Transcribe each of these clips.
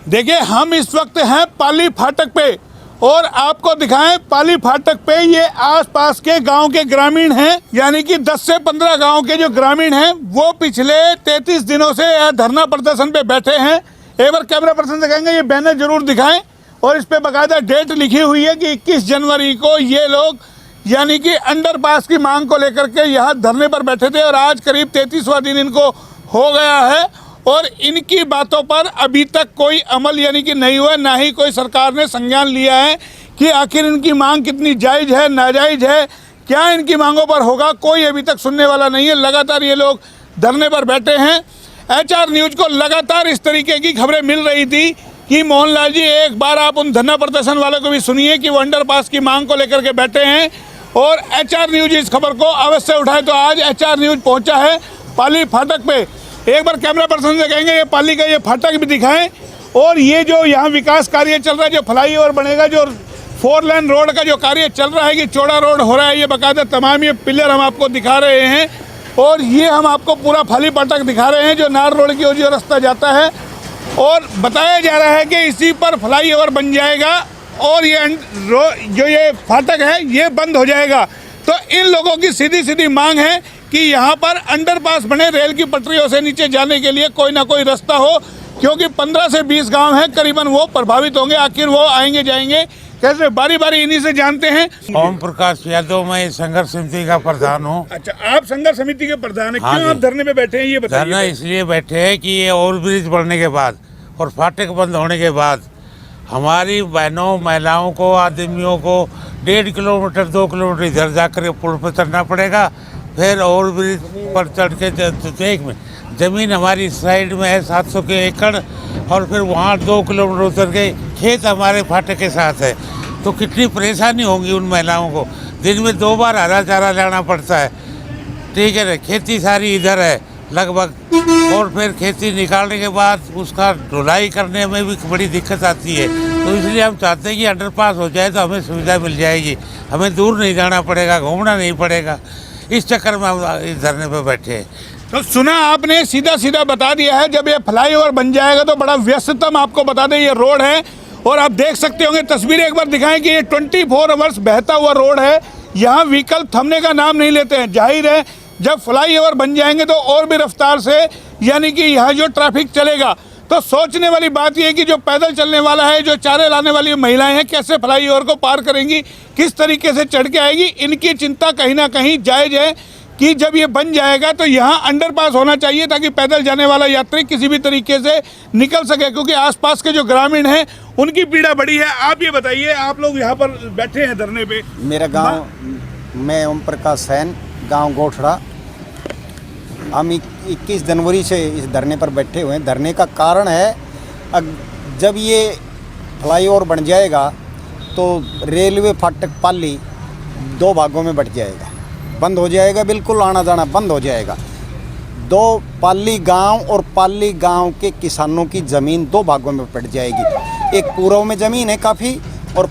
देखिए, हम इस वक्त हैं पाली फाटक पे और आपको दिखाएं पाली फाटक पे ये आसपास के गांव के ग्रामीण हैं, यानी कि 10 से 15 गांव के जो ग्रामीण हैं वो पिछले 33 दिनों से धरना प्रदर्शन पे बैठे हैं। एक बार कैमरा पर्सन से कहेंगे ये बैनर जरूर दिखाएं और इस पे बाकायदा डेट लिखी हुई है कि 21 जनवरी को ये लोग यानी कि अंडरपास की मांग को लेकर के यहाँ धरने पर बैठे थे और आज करीब 33वां दिन इनको हो गया है और इनकी बातों पर अभी तक कोई अमल यानी कि नहीं हुआ, ना ही कोई सरकार ने संज्ञान लिया है कि आखिर इनकी मांग कितनी जायज़ है, नाजायज़ है, क्या इनकी मांगों पर होगा, कोई अभी तक सुनने वाला नहीं है। लगातार ये लोग धरने पर बैठे हैं। HR न्यूज़ को लगातार इस तरीके की खबरें मिल रही थी कि मोहनलाल जी एक बार आप उन धरना प्रदर्शन वालों को भी सुनिए कि वो अंडरपास की मांग को लेकर के बैठे हैं और HR न्यूज़ इस खबर को अवश्य उठाए। तो आज HR न्यूज़ पहुंचा है पाली फाटक पे। एक बार कैमरा पर्सन से कहेंगे ये पाली का ये फाटक भी दिखाएं और ये जो यहाँ विकास कार्य चल रहा है, जो फ्लाईओवर बनेगा, जो 4 लेन रोड का जो कार्य चल रहा है कि चौड़ा रोड हो रहा है, ये बाकायदा तमाम ये पिलर हम आपको दिखा रहे हैं और ये हम आपको पूरा पाली फाटक दिखा रहे हैं जो नार रोड की ओर जो रास्ता जाता है और बताया जा रहा है कि इसी पर फ्लाईओवर बन जाएगा और ये जो ये फाटक है ये बंद हो जाएगा। तो इन लोगों की सीधी सीधी मांग है कि यहाँ पर अंडरपास बने, रेल की पटरियों से नीचे जाने के लिए कोई ना कोई रास्ता हो, क्योंकि 15 से 20 गांव हैं करीबन, वो प्रभावित होंगे। आखिर वो आएंगे जाएंगे कैसे, बारी बारी इन्हीं से जानते हैं। ओम प्रकाश यादव, मैं संघर्ष समिति का प्रधान हूँ। अच्छा, आप संघर्ष समिति के प्रधान हैं। हाँ, क्यों आप धरने पे बैठे हैं ये बताइए। धरना इसलिए बैठे हैं कि ये ओवरब्रिज बनने के बाद और फाटक बंद होने के बाद हमारी बहनों, महिलाओं को, आदमियों को 1.5 किलोमीटर 2 किलोमीटर इधर जाकर पुल पर चढ़ना पड़ेगा, फिर ओवरब्रिज पर चढ़ के देख में ज़मीन हमारी साइड में है 700 के एकड़ और फिर वहाँ 2 किलोमीटर उतर के खेत हमारे फाटक के साथ है। तो कितनी परेशानी होगी उन महिलाओं को। दिन में 2 बार हरा चारा लाना पड़ता है, ठीक है ना। खेती सारी इधर है लगभग और फिर खेती निकालने के बाद उसका ढुलाई करने में भी बड़ी दिक्कत आती है। तो इसलिए हम चाहते हैं कि अंडरपास हो जाए तो हमें सुविधा मिल जाएगी, हमें दूर नहीं जाना पड़ेगा, घूमना नहीं पड़ेगा। इस चक्कर में हम इस धरने पर बैठे हैं। तो सुना आपने, सीधा सीधा बता दिया है। जब ये फ्लाईओवर बन जाएगा तो बड़ा व्यस्ततम, आपको बता दें, ये रोड है और आप देख सकते होंगे, तस्वीरें एक बार दिखाएं कि ये 24 आवर्स बहता हुआ रोड है। यहाँ व्हीकल थमने का नाम नहीं लेते हैं। जाहिर है जब फ्लाईओवर बन जाएंगे तो और भी रफ्तार से यानी कि यहाँ जो ट्रैफिक चलेगा। तो सोचने वाली बात यह है कि जो पैदल चलने वाला है, जो चारे लाने वाली महिलाएं हैं, कैसे फ्लाईओवर को पार करेंगी, किस तरीके से चढ़ के आएगी। इनकी चिंता कहीं ना कहीं जायज़ है कि जब ये बन जाएगा तो यहाँ अंडरपास होना चाहिए ताकि पैदल जाने वाला यात्री किसी भी तरीके से निकल सके, क्योंकि आसपास के जो ग्रामीण हैं उनकी पीड़ा बड़ी है। आप ये बताइए, आप लोग यहाँ पर बैठे हैं धरने पे। मेरा गांव, मैं ओम प्रकाश सैन, गांव गोठड़ा। हम 21 जनवरी से इस धरने पर बैठे हुए हैं। धरने का कारण है जब ये फ्लाईओवर बन जाएगा तो रेलवे फाटक पाली 2 भागों में बट जाएगा, बंद हो जाएगा, बिल्कुल आना जाना बंद हो जाएगा। 2 पाली गांव और पाली गांव के किसानों की ज़मीन 2 भागों में बट जाएगी। एक पूर्व में ज़मीन है काफ़ी और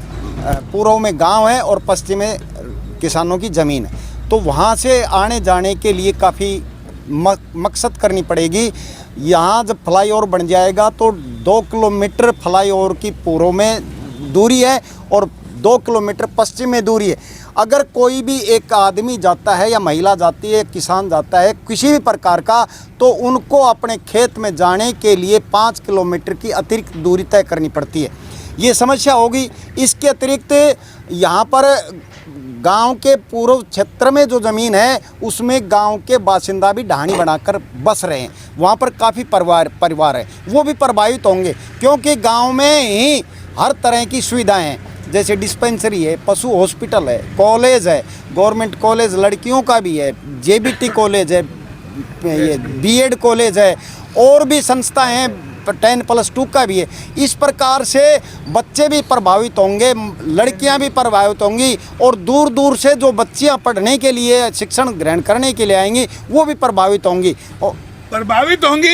पूर्व में गांव है और पश्चिम में किसानों की ज़मीन है। तो वहाँ से आने जाने के लिए काफ़ी मकसद करनी पड़ेगी। यहाँ जब फ्लाईओवर बन जाएगा तो 2 किलोमीटर फ्लाईओवर की पूर्व में दूरी है और 2 किलोमीटर पश्चिम में दूरी है। अगर कोई भी एक आदमी जाता है या महिला जाती है, किसान जाता है किसी भी प्रकार का, तो उनको अपने खेत में जाने के लिए 5 किलोमीटर की अतिरिक्त दूरी तय करनी पड़ती है। ये समस्या होगी। इसके अतिरिक्त यहाँ पर गांव के पूर्व क्षेत्र में जो ज़मीन है उसमें गांव के बासिंदा भी ढाणी बनाकर बस रहे हैं। वहाँ पर काफ़ी परिवार है, वो भी प्रभावित होंगे, क्योंकि गांव में ही हर तरह की सुविधाएं हैं, जैसे डिस्पेंसरी है, पशु हॉस्पिटल है, कॉलेज है, गवर्नमेंट कॉलेज लड़कियों का भी है, JBT कॉलेज है, ये B.Ed कॉलेज है, और भी संस्थाएँ हैं, 10+2 का भी है। इस प्रकार से बच्चे भी प्रभावित होंगे, लड़कियां भी प्रभावित होंगी और दूर दूर से जो बच्चियां पढ़ने के लिए, शिक्षण ग्रहण करने के लिए आएंगी वो भी प्रभावित होंगी।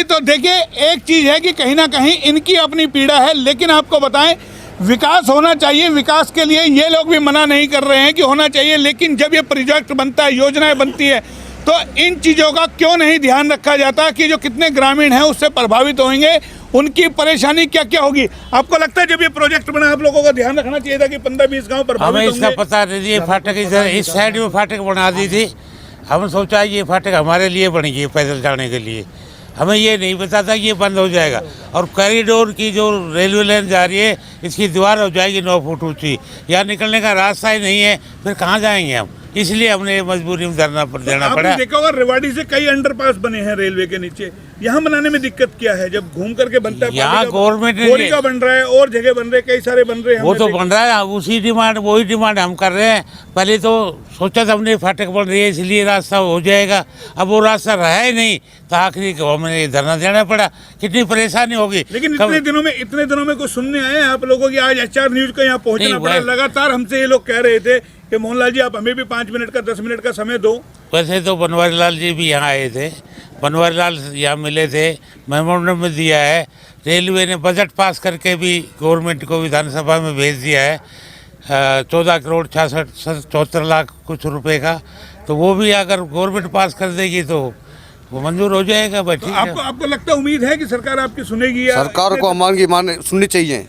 तो देखिए, एक चीज़ है कि कहीं ना कहीं इनकी अपनी पीड़ा है, लेकिन आपको बताएं विकास होना चाहिए। विकास के लिए ये लोग भी मना नहीं कर रहे हैं कि होना चाहिए, लेकिन जब ये प्रोजेक्ट बनता है, योजनाएं बनती है, तो इन चीज़ों का क्यों नहीं ध्यान रखा जाता कि जो कितने ग्रामीण हैं उससे प्रभावित होंगे, उनकी परेशानी क्या क्या होगी। आपको लगता है जब ये प्रोजेक्ट बना आप लोगों को ध्यान रखना चाहिए था कि 15-20 गांव हमें प्रभावित इसका होंगे? पता नहीं, ये फाटक इस साइड में फाटक बना दी थी। हमने सोचा ये फाटक हमारे लिए बनी है पैदल जाने के लिए, हमें ये नहीं पता था कि ये बंद हो जाएगा। और कॉरिडोर की जो रेलवे लाइन जा रही है इसकी दीवार हो जाएगी 9 फुट ऊंची, यहाँ निकलने का रास्ता ही नहीं है, फिर कहाँ जाएंगे हम, इसलिए हमने मजबूरी में धरना देना पड़ा। आपने देखा होगा रेवाड़ी से कई अंडरपास बने हैं रेलवे के नीचे, यहाँ बनाने में दिक्कत क्या है? जब घूम करके बनता है, यहाँ गवर्नमेंट ने गोरी का बन रहा है और जगह बन रहे, कई सारे बन रहे हैं, वो हमने तो देखा। बन रहा है, वही डिमांड हम कर रहे हैं। पहले तो सोचा था हमने फाटक बन रही है इसलिए रास्ता हो जाएगा, अब वो रास्ता रहा ही नहीं, तो आखिरी को हमें धरना देना पड़ा। कितनी परेशानी होगी। लेकिन इतने दिनों में कुछ सुनने आए हैं आप लोगों की? आज HR न्यूज को यहाँ पहुंचना नहीं, पड़ा। लगातार हमसे ये लोग कह रहे थे कि मोहनलाल जी आप हमें भी 5 मिनट का 10 मिनट का समय दो। वैसे तो बनवारी लाल जी भी यहाँ आए थे, बनवारी लाल यहाँ मिले थे, मेमोरेंडम में दिया है। रेलवे ने बजट पास करके भी गवर्नमेंट को विधानसभा में भेज दिया है 14 करोड़ 74 लाख कुछ रुपए का, तो वो भी अगर गवर्नमेंट पास कर देगी तो वो मंजूर हो जाएगा। बस ठीक है। आपको लगता है, उम्मीद है कि सरकार आपकी सुनेगी? या सरकार को हमारी सुननी चाहिए।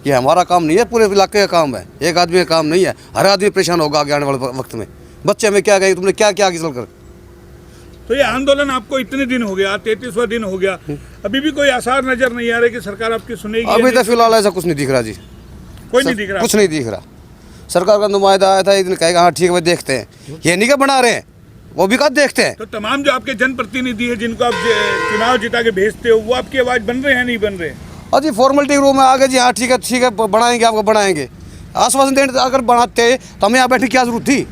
ये हमारा काम नहीं है, पूरे इलाके का काम है, एक आदमी का काम नहीं है। हर आदमी परेशान होगा आगे आने वाले वक्त में। बच्चे में क्या कहेंगे, तुमने क्या क्या आगे चलकर। तो ये आंदोलन आपको इतने दिन हो गया, 33वां दिन हो गया, अभी भी कोई आसार नजर नहीं आ रहे कि सरकार आपकी सुनेगी? अभी तो फिलहाल ऐसा कुछ नहीं दिख रहा जी, कोई नहीं दिख रहा, कुछ नहीं दिख रहा। सरकार का नुमाइंदा आया था, एक दिन कहेगा हाँ ठीक है देखते हैं, ये नहीं क्या बना रहे हैं, वो भी कब देखते हैं। तो तमाम जो आपके जनप्रतिनिधि है जिनको आप चुनाव जिता के भेजते हो, वो आपकी आवाज बन रहे हैं नहीं बन रहे? और जी फॉर्मेलिटी रूम में आ गए जी, हाँ ठीक है बनाएंगे, आपको बनाएंगे। आश्वासन देने अगर बनाते तो हमें यहाँ बैठने की क्या जरूरत थी।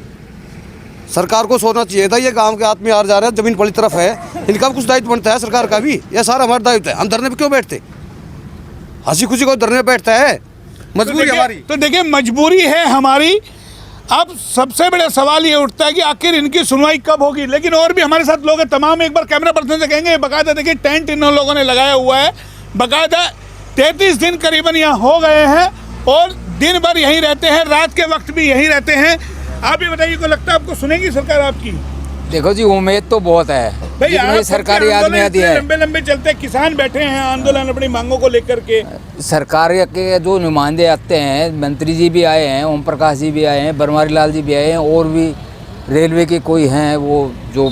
सरकार को सोचना चाहिए था, ये गांव के आदमी आ जा रहे हैं, जमीन पड़ी तरफ है, इनका भी कुछ दायित्व बनता है सरकार का भी। ये सारा हमारा दायित्व है, हम धरने पे क्यों बैठते? हंसी खुशी को धरने पे बैठता है, मजबूरी हमारी। तो देखिए मजबूरी है हमारी। अब सबसे बड़ा सवाल ये उठता है कि आखिर इनकी सुनवाई कब होगी। लेकिन और भी हमारे साथ लोग हैं, तमाम एक बार कैमरा पर्सन से कहेंगे, बाकायदा देखिए टेंट इन लोगों ने लगाया हुआ है, बाकायदा 33 दिन करीबन यहाँ हो गए हैं और दिन भर यहीं रहते हैं, रात के वक्त भी यहीं रहते हैं। आप ही बताइए, को लगता है आपको सुनेगी सरकार आपकी? देखो जी, उम्मीद तो बहुत है भाई, जितने सरकारी आदमी आती है। लंबे लंबे चलते, किसान बैठे हैं आंदोलन अपनी मांगों को लेकर के। सरकार के जो नुमाइंदे आते हैं, मंत्री जी भी आए हैं, ओम प्रकाश जी भी आए हैं, बनवारी लाल जी भी आए हैं, और भी रेलवे के कोई हैं वो जो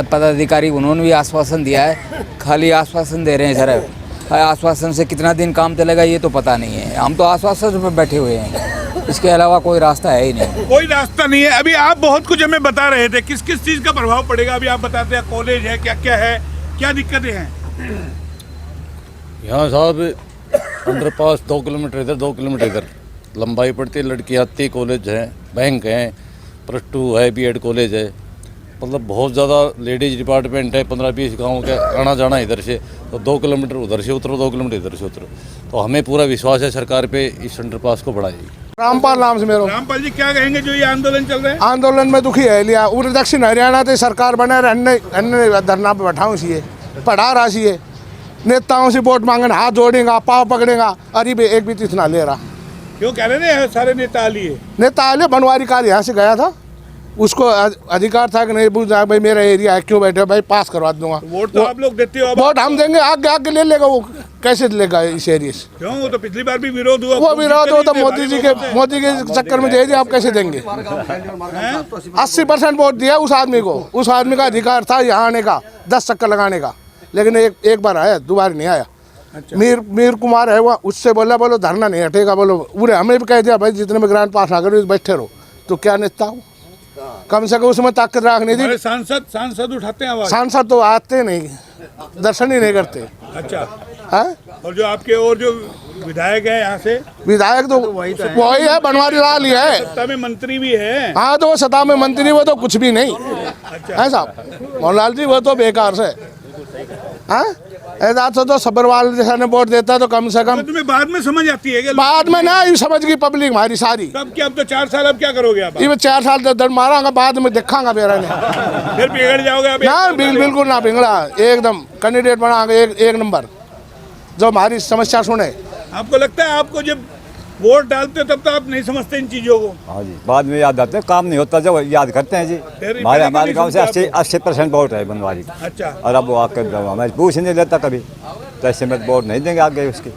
पदाधिकारी, उन्होंने भी आश्वासन दिया है। खाली आश्वासन दे रहे हैं सर, आश्वासन से कितना दिन काम चलेगा ये तो पता नहीं है। हम तो आश्वासन पर बैठे हुए हैं, इसके अलावा कोई रास्ता है ही नहीं। कोई रास्ता नहीं है। अभी आप बहुत कुछ हमें बता रहे थे, किस किस चीज़ का प्रभाव पड़ेगा अभी आप बताते हैं। कॉलेज है, क्या क्या है, क्या दिक्कतें हैं यहाँ साहब? अंडरपास 2 किलोमीटर इधर 2 किलोमीटर इधर लंबाई पड़ती है। लड़की आती है, कॉलेज है, बैंक है, +2 है, B.Ed कॉलेज है, मतलब बहुत ज़्यादा लेडीज डिपार्टमेंट है। 15-20 गाँव का आना जाना इधर से, तो 2 किलोमीटर उधर से उतरो, 2 किलोमीटर इधर से उतरो। तो हमें पूरा विश्वास है सरकार पे, इस अंडरपास को बढ़ाएगी। रामपाल नाम से मेरा। रामपाल जी, क्या कहेंगे जो ये आंदोलन चल रहा है? आंदोलन में दुखी है लिया उधर दक्षिण हरियाणा से सरकार बने अन्य धरना पे बैठाऊँ सी पढ़ा रहा सी नेताओं से वोट मांगने, हाथ जोड़ेगा, पाँव पकड़ेगा, अरे भी एक भी तिथना ले रहा। क्यों कह रहे थे सारे नेता लिए? नेता आले बनवारी काल यहाँ से गया था, उसको अधिकार था कि नहीं पूछा भाई मेरा एरिया है, क्यों बैठे भाई, पास करवा दूंगा। वोट तो आप लोग देते हो, वोट हम देंगे, आगे आगे ले लेगा वो, कैसे लेगा इस एरिया से? क्यों? वो तो पिछली बार भी विरोध हुआ। वो विरोध हो तो मोदी के चक्कर में दे दिया, आप कैसे देंगे? 80% वोट दिया उस आदमी को, उस आदमी का अधिकार था यहाँ आने का, 10 चक्कर लगाने का, लेकिन एक बार आया, दोबारा नहीं आया। अच्छा। मीर कुमार है वो, उससे बोलो धरना नहीं हटेगा, बोलो पूरे हमें भी कह दिया भाई जितने में ग्रांट पास ना करो बैठे रहो। तो क्या नेता हो, कम से कम उसमें ताकत रखनी थी। सांसद उठाते हैं आवाज? सांसद तो आते नहीं, दर्शन ही नहीं करते। अच्छा है? और जो आपके और जो विधायक है यहाँ से, विधायक तो वही है, बनवारी लाल ही है, सत्ता में मंत्री भी है। हाँ, तो वो सत्ता में मंत्री, वो तो कुछ भी नहीं है साहब। मोहनलाल जी वो तो बेकार से ऐसा तो सब्रवाल जैसा ने वोट देता तो कम से कम। तो तुम्हें बाद में समझ आती है क्या? बाद में ना ये समझ गई पब्लिक हमारी सारी। तब क्या, अब तो 4 साल, अब क्या करोगे आप? ये 4 साल दर्द मारांगा, बाद में देखांगा मेरा ने। फिर बिगड़ जाओगे आप? ना बिल्कुल ना बिगड़ा, एकदम कैंडिडेट बनाएंगे एक नंबर, जो हमारी समस्या सुने। आपको लगता है आपको जब वोट डालते हो तब तो आप नहीं समझते इन चीजों को। हाँ जी, बाद में याद आते हैं, काम नहीं होता जब याद करते हैं जी। हमारे गांव से 80% वोट है बनवारी का। अच्छा। और अब वो आकर हमें पूछ नहीं लेता कभी, तो ऐसे में वोट नहीं देंगे आगे उसके,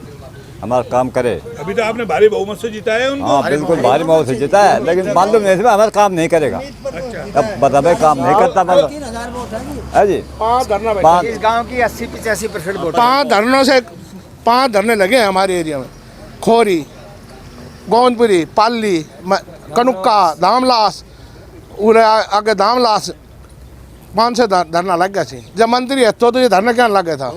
हमारा काम करे। अभी तो आपने भारी बहुमत से जिताया है उनको। हाँ बिल्कुल, भारी मौत से जीता है, लेकिन मालूम नहीं हमारा काम नहीं करेगा। अब बता भाई, काम नहीं करता मतलब है जी। 5 धरना पाँच इस गांव की 80-85% वोट 5 धरनों से 5 धरने लगे हैं हमारे एरिया में। खोरी, गोंदपुरी, पाली, कनुक्का, दामलास, उरे आगे दामलास 5 धरना लग गया थी। जब मंत्री है तो ये धरना क्या लग गया था।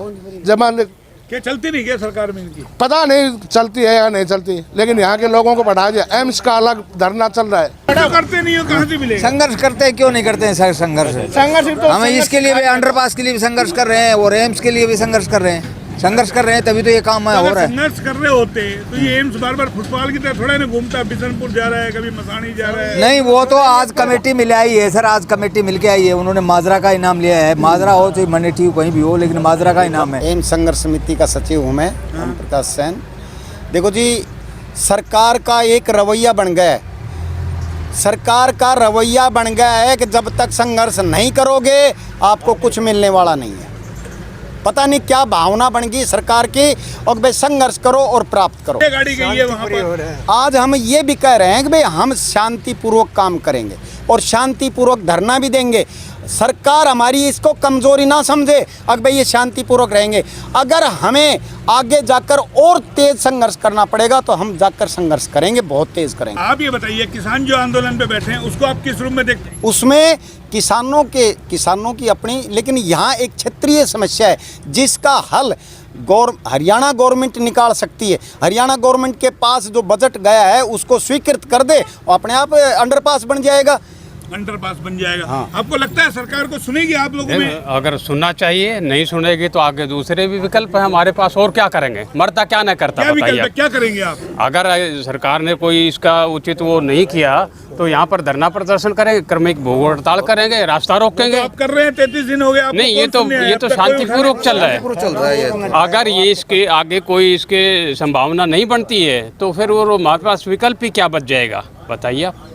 जब क्या चलती नहीं क्या सरकार में इनकी? पता नहीं चलती है या नहीं चलती, लेकिन यहाँ के लोगों को बढ़ा दिया। एम्स का अलग धरना चल रहा है। क्यों करते नहीं हो, कहाँ से मिलेगा? संघर्ष करते हैं, क्यों नहीं करते हैं सर संघर्ष? हम इसके लिए भी अंडरपास के लिए भी संघर्ष कर रहे हैं और एम्स के लिए भी संघर्ष कर रहे हैं। संघर्ष कर रहे हैं तभी तो ये काम हो रहा है। संघर्ष कर रहे होते तो ये एम्स बार बार फुटबॉल की तरह थोड़ा ना घूमता, बिशनपुर जा रहा है, कभी मसानी जा रहा है। नहीं, वो तो आज कमेटी मिल आई है सर, आज कमेटी मिल के आई है। उन्होंने माजरा का इनाम लिया है। माजरा हो चाहे मनेठी हो, कहीं भी हो, लेकिन माजरा का इनाम है। एम्स संघर्ष समिति का सचिव हूँ मैं, ओम प्रकाश सैन। देखो जी, सरकार का एक रवैया बन गया है। सरकार का रवैया बन गया है कि जब तक संघर्ष नहीं करोगे आपको कुछ मिलने वाला नहीं है। पता नहीं क्या भावना बन गई सरकार की, और भाई संघर्ष करो और प्राप्त करो। गाड़ी गई है वहाँ पर। आज हम ये भी कह रहे हैं कि भाई हम शांतिपूर्वक काम करेंगे और शांतिपूर्वक धरना भी देंगे। सरकार हमारी इसको कमजोरी ना समझे, अगर भाई ये शांतिपूर्वक रहेंगे। अगर हमें आगे जाकर और तेज संघर्ष करना पड़ेगा तो हम जाकर संघर्ष करेंगे, बहुत तेज करेंगे। आप ये बताइए, किसान जो आंदोलन पे बैठे हैं उसको आप किस रूप में देखते हैं? उसमें किसानों की अपनी, लेकिन यहाँ एक क्षेत्रीय समस्या है जिसका हल हरियाणा गवर्नमेंट निकाल सकती है। हरियाणा गवर्नमेंट के पास जो बजट गया है उसको स्वीकृत कर दे और अपने आप अंडरपास बन जाएगा। अंडरपास बन जाएगा। हाँ। आपको लगता है सरकार को सुनेगी आप लोगों में? अगर सुनना चाहिए, नहीं सुनेगी तो आगे दूसरे भी विकल्प है हमारे पास। और क्या करेंगे, मरता क्या न करता, क्या बताइए क्या करेंगे आप? अगर सरकार ने कोई इसका उचित वो नहीं किया तो यहाँ पर धरना प्रदर्शन करेंगे, क्रमिक भूख हड़ताल करेंगे, रास्ता रोकेंगे। तो आप कर रहे हैं, 33 दिन हो गए। नहीं, ये तो शांतिपूर्वक चल रहा है। अगर ये इसके आगे कोई इसके संभावना नहीं बनती है तो फिर वो हमारे पास विकल्प ही क्या बच जाएगा, बताइए आप।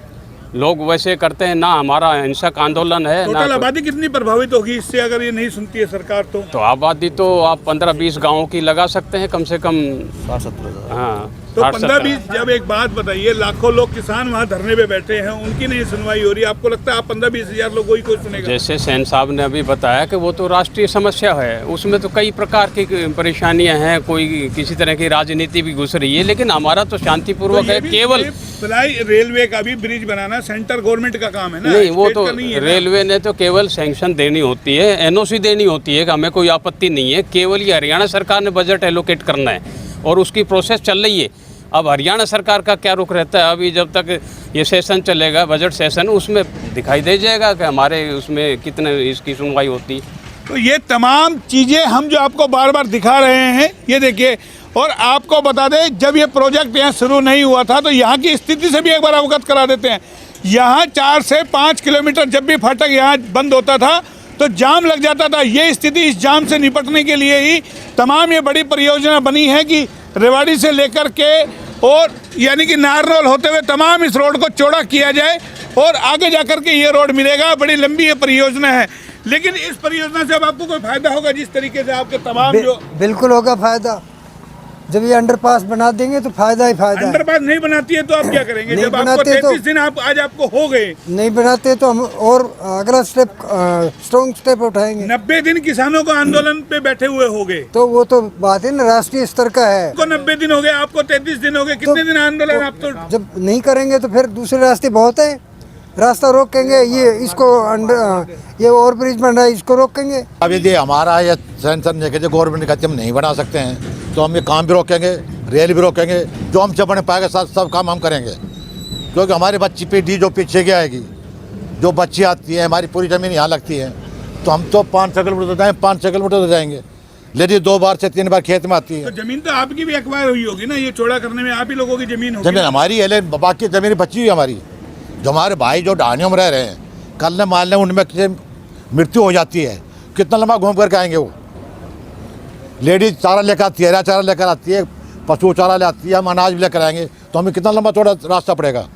लोग वैसे करते हैं ना, हमारा हिंसक आंदोलन है। टोटल आबादी कितनी प्रभावित होगी इससे अगर ये नहीं सुनती है सरकार? तो आबादी तो आप 15-20 गाँवों की लगा सकते हैं कम से कम। 60-70 हाँ, तो 15-20। जब एक बात बताइए, लाखों लोग किसान वहाँ धरने पे बैठे हैं, उनकी नहीं सुनवाई हो रही, आपको लगता है आप 15-20 हज़ार लोगों को सुनेगा? जैसे सैन साहब ने अभी बताया कि वो तो राष्ट्रीय समस्या है, उसमें तो कई प्रकार की परेशानियां हैं, कोई किसी तरह की राजनीति भी घुस रही है, लेकिन हमारा तो शांतिपूर्वक है। केवल रेलवे का भी ब्रिज बनाना सेंट्रल गवर्नमेंट का काम है ना? नहीं, वो तो रेलवे ने तो केवल सैंक्शन देनी होती है, एनओसी देनी होती है कि हमें कोई आपत्ति नहीं है। केवल ये हरियाणा सरकार ने बजट एलोकेट करना है और उसकी प्रोसेस चल रही है। अब हरियाणा सरकार का क्या रुख रहता है, अभी जब तक ये सेशन चलेगा, बजट सेशन, उसमें दिखाई दे जाएगा कि हमारे उसमें कितने इसकी सुनवाई होती। तो ये तमाम चीज़ें हम जो आपको बार बार दिखा रहे हैं, ये देखिए। और आपको बता दें, जब ये प्रोजेक्ट यहाँ शुरू नहीं हुआ था तो यहाँ की स्थिति से भी एक बार अवगत करा देते हैं। यहाँ 4 से 5 किलोमीटर जब भी फाटक यहाँ बंद होता था तो जाम लग जाता था। ये स्थिति, इस जाम से निपटने के लिए ही तमाम ये बड़ी परियोजना बनी है कि रेवाड़ी से लेकर के और यानी कि नारनौल होते हुए तमाम इस रोड को चौड़ा किया जाए और आगे जाकर के ये रोड मिलेगा। बड़ी लंबी ये परियोजना है, लेकिन इस परियोजना से अब आपको कोई फायदा होगा? जिस तरीके से आपके तमाम जो बिल्कुल होगा फायदा। जब ये अंडरपास बना देंगे तो फायदा ही फायदा। अंडरपास नहीं बनाती है तो आप क्या करेंगे? जब आपको 33 दिन आज आपको हो गए, नहीं बनाते तो हम और अगला स्टेप, स्ट्रॉन्ग स्टेप उठाएंगे। 90 दिन किसानों को आंदोलन पे बैठे हुए हो गए, तो वो तो बात है ना, राष्ट्रीय स्तर का है। आपको 90 दिन हो गए, आपको 33 दिन हो गए, कितने दिन आंदोलन? आप तो जब नहीं करेंगे तो फिर दूसरे रास्ते बहुत है, रास्ता रोकेंगे। ये इसको ये ओवर ब्रिज बन रहा है, इसको रोकेंगे। अब यदि हमारा ये सेंसन गवर्नमेंट कहती हम नहीं बना सकते हैं तो हम ये काम भी रोकेंगे, रेल भी रोकेंगे, जो हमसे बने पाएगा सब काम हम करेंगे। क्योंकि हमारी बच्ची पीढ़ी जो पीछे की आएगी, जो बच्ची आती है, हमारी पूरी ज़मीन यहाँ लगती है, तो हम तो 5-6 किलोमीटर तो जाएंगे, 5-6 किलोमीटर तो जाएंगे। लेडीज 2 बार से 3 बार खेत में आती है। तो जमीन तो आपकी भी एक्वायर हुई होगी ना, ये चौड़ा करने में आप ही लोगों की जमीन होगी। जमीन हमारी है, लेकिन बाकी जमीन बची हुई हमारी। जो हमारे भाई जो ढानियों में रह रहे हैं, कल ने मान लें उनमें मृत्यु हो जाती है, कितना लंबा घूम करके आएंगे वो? लेडीज चारा लेकर आती है, हरा चारा लेकर आती है, पशु चारा लाती है, हम अनाज भी लेकर आएंगे, तो हमें कितना लंबा चौड़ा रास्ता पड़ेगा।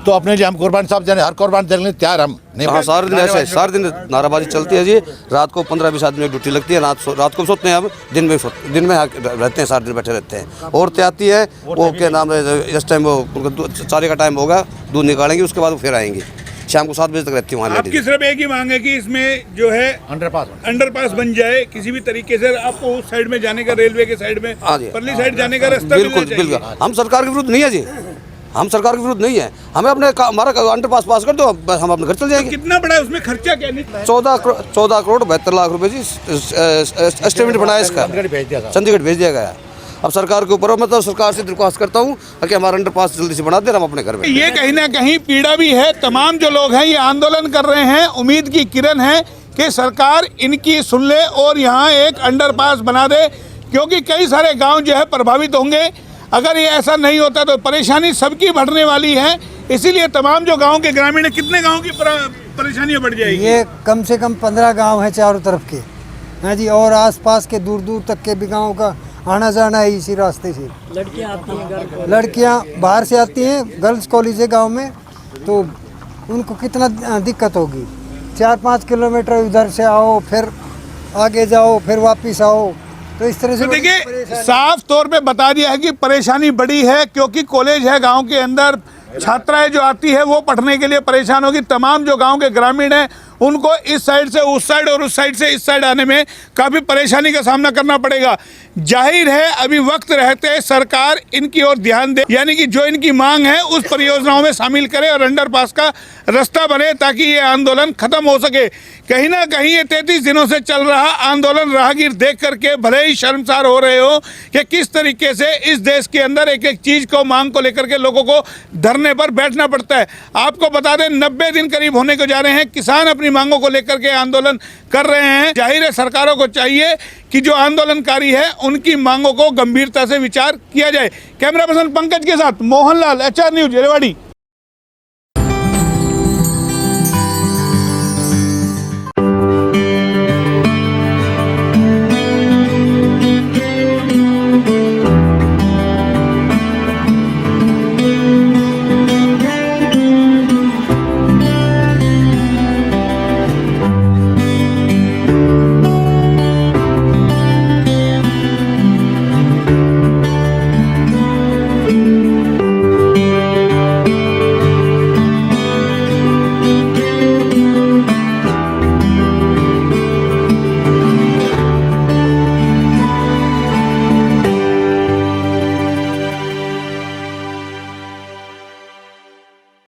तो अपने लिए हम कुर्बानी साहब जाने हर कुर्बानी देने के लिए तैयार हम नहीं। हाँ, सारे दिन ऐसे सारे दिन नाराबाजी चलती है जी। रात को 15-20 आदमी ड्यूटी लगती है, रात को सोते हैं, अब दिन में रहते हैं, सारे दिन बैठे रहते हैं। औरतें आती है, वो क्या नाम है, इस टाइम वो उनका चारे का टाइम होगा, दूध निकालेंगे, उसके बाद वो फिर आएंगे, शाम को 7 बजे तक रहती है वहाँ। आपकी सिर्फ एक ही मांग है कि इसमें जो है अंडरपास बन जाए किसी भी तरीके से, आपको उस साइड में जाने का, रेलवे के साइड में, परली साइड जाने का रास्ता बिल्कुल। हम सरकार के विरुद्ध नहीं है जी, हम सरकार के विरुद्ध नहीं है, हमें अपने हमारा अंडरपास पास कर दो, हम अपने घर चल जाएंगे। कितना बड़ा है उसमें खर्चा, क्या नहीं? 14 करोड़ 72 लाख रुपए जी एस्टिमेट बनाया इसका, चंडीगढ़ भेज दिया गया। अब सरकार के ऊपर, मतलब सरकार से दरख्वास्त करता हूँ कि हमारा अंडरपास जल्दी से बना दे, हम अपने घर में। ये कहीं ना कहीं पीड़ा भी है, तमाम जो लोग हैं ये आंदोलन कर रहे हैं, उम्मीद की किरण है कि सरकार इनकी सुन ले और यहाँ एक अंडरपास बना दे, क्योंकि कई सारे गाँव जो है प्रभावित होंगे। अगर ये ऐसा नहीं होता तो परेशानी सबकी बढ़ने वाली है, इसीलिए तमाम जो गांव के ग्रामीण है, कितने गांव की परेशानियां बढ़ जाएगी? ये कम से कम 15 गांव है चारों तरफ के, हाँ जी, और आसपास के दूर दूर तक के भी गाँव का आना जाना है इसी रास्ते से। लड़कियां आती हैं, लड़कियां बाहर से आती हैं, गर्ल्स कॉलेज है गाँव में, तो उनको कितना दिक्कत होगी। 4-5 किलोमीटर इधर से आओ, फिर आगे जाओ, फिर वापस आओ, तो इस तरह से तो देखिए साफ तौर पे बता दिया है कि परेशानी बड़ी है, क्योंकि कॉलेज है गांव के अंदर, छात्राएं जो आती है वो पढ़ने के लिए परेशान होगी। तमाम जो गांव के ग्रामीण हैं उनको इस साइड से उस साइड और उस साइड से इस साइड आने में काफ़ी परेशानी का सामना करना पड़ेगा। जाहिर है अभी वक्त रहते सरकार इनकी ओर ध्यान दे, यानी कि जो इनकी मांग है उस परियोजनाओं में शामिल करे और अंडरपास का रास्ता बने, ताकि ये आंदोलन खत्म हो सके। कहीं ना कहीं ये 33 दिनों से चल रहा आंदोलन राहगीर देख करके भले ही शर्मसार हो रहे हो कि किस तरीके से इस देश के अंदर एक एक चीज़ को, मांग को लेकर के लोगों को धरने पर बैठना पड़ता है। आपको बता दें 90 दिन करीब होने को जा रहे हैं, किसान अपनी मांगों को लेकर के आंदोलन कर रहे हैं। जाहिर है सरकारों को चाहिए कि जो आंदोलनकारी है उनकी मांगों को गंभीरता से विचार किया जाए। कैमरा पर्सन पंकज के साथ मोहनलाल, HR न्यूज़, रेवाड़ी।